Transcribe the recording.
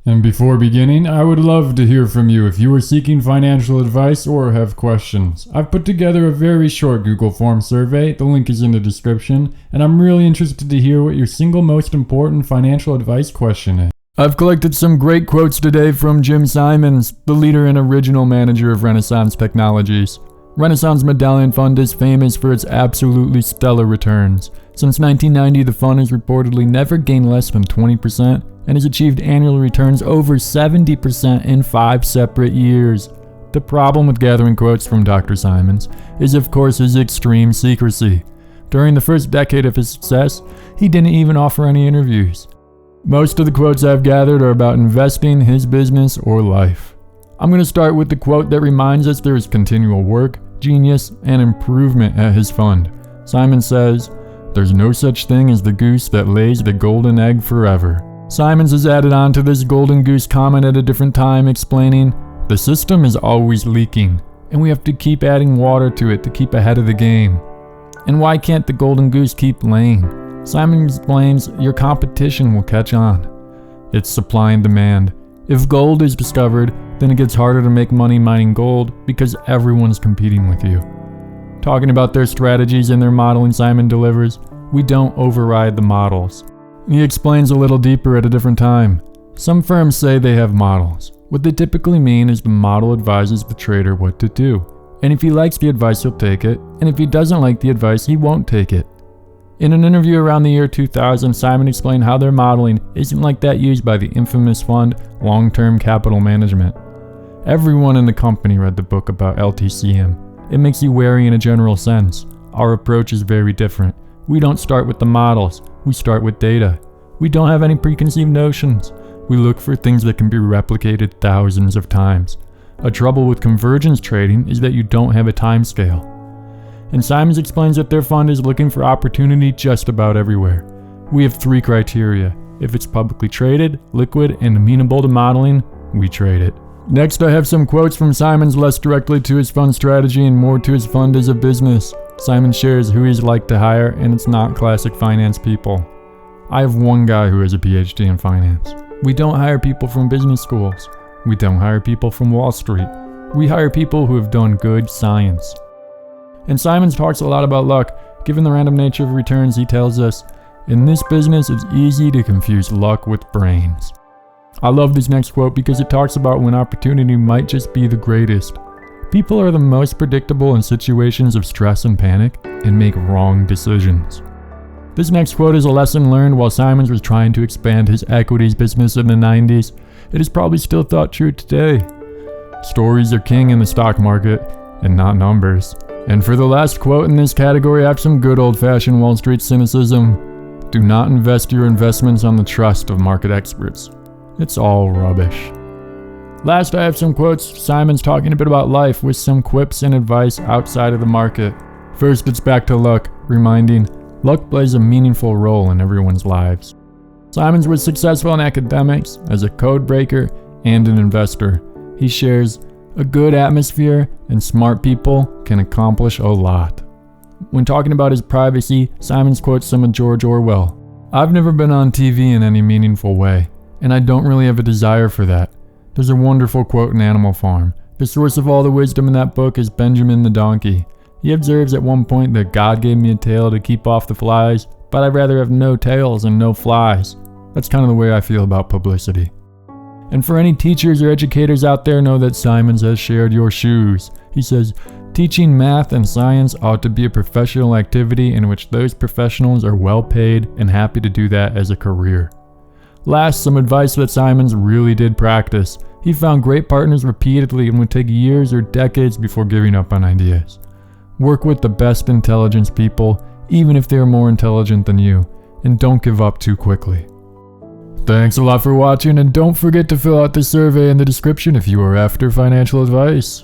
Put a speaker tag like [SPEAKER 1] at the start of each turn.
[SPEAKER 1] And before beginning, I would love to hear from you if you are seeking financial advice or have questions. I've put together a very short Google Form survey, the link is in the description, and I'm really interested to hear what your single most important financial advice question is. I've collected some great quotes today from Jim Simons, the leader and original manager of Renaissance Technologies. Renaissance Medallion Fund is famous for its absolutely stellar returns. Since 1990, the fund has reportedly never gained less than 20% and has achieved annual returns over 70% in 5 separate years. The problem with gathering quotes from Dr. Simons is, of course, his extreme secrecy. During the first decade of his success, he didn't even offer any interviews. Most of the quotes I've gathered are about investing, his business, or life. I'm going to start with the quote that reminds us there is continual work, genius, and improvement at his fund. Simons says, "There's no such thing as the goose that lays the golden egg forever." Simons has added on to this golden goose comment at a different time, explaining, "The system is always leaking, and we have to keep adding water to it to keep ahead of the game." And why can't the golden goose keep laying? Simons explains, your competition will catch on. It's supply and demand. If gold is discovered, then it gets harder to make money mining gold because everyone's competing with you. Talking about their strategies and their modeling, Simon delivers, "We don't override the models." He explains a little deeper at a different time. Some firms say they have models. What they typically mean is the model advises the trader what to do. And if he likes the advice, he'll take it. And if he doesn't like the advice, he won't take it. In an interview around the year 2000, Simon explained how their modeling isn't like that used by the infamous fund Long-Term Capital Management. Everyone in the company read the book about LTCM. It makes you wary in a general sense. Our approach is very different. We don't start with the models, we start with data. We don't have any preconceived notions. We look for things that can be replicated thousands of times. A trouble with convergence trading is that you don't have a time scale. And Simons explains that their fund is looking for opportunity just about everywhere. We have 3 criteria. If it's publicly traded, liquid, and amenable to modeling, we trade it. Next, I have some quotes from Simons less directly to his fund strategy and more to his fund as a business. Simon shares who he's like to hire, and it's not classic finance people. I have one guy who has a PhD in finance. We don't hire people from business schools. We don't hire people from Wall Street. We hire people who have done good science. And Simons talks a lot about luck. Given the random nature of returns, he tells us, in this business, it's easy to confuse luck with brains. I love this next quote because it talks about when opportunity might just be the greatest. People are the most predictable in situations of stress and panic and make wrong decisions. This next quote is a lesson learned while Simons was trying to expand his equities business in the 90s. It is probably still thought true today. Stories are king in the stock market, and not numbers. And for the last quote in this category, I have some good old-fashioned Wall Street cynicism. Do not invest your investments on the trust of market experts. It's all rubbish. Last, I have some quotes, Simons talking a bit about life with some quips and advice outside of the market. First, it's back to luck, reminding, luck plays a meaningful role in everyone's lives. Simons was successful in academics, as a code breaker, and an investor. He shares, a good atmosphere and smart people can accomplish a lot. When talking about his privacy, Simons quotes some of George Orwell. I've never been on TV in any meaningful way, and I don't really have a desire for that. There's a wonderful quote in Animal Farm. The source of all the wisdom in that book is Benjamin the donkey. He observes at one point that God gave me a tail to keep off the flies, but I'd rather have no tails and no flies. That's kind of the way I feel about publicity. And for any teachers or educators out there, know that Simons has shared your shoes. He says, teaching math and science ought to be a professional activity in which those professionals are well paid and happy to do that as a career. Last, some advice that Simons really did practice. He found great partners repeatedly and would take years or decades before giving up on ideas. Work with the best intelligence people, even if they are more intelligent than you, and don't give up too quickly. Thanks a lot for watching, and don't forget to fill out the survey in the description if you are after financial advice.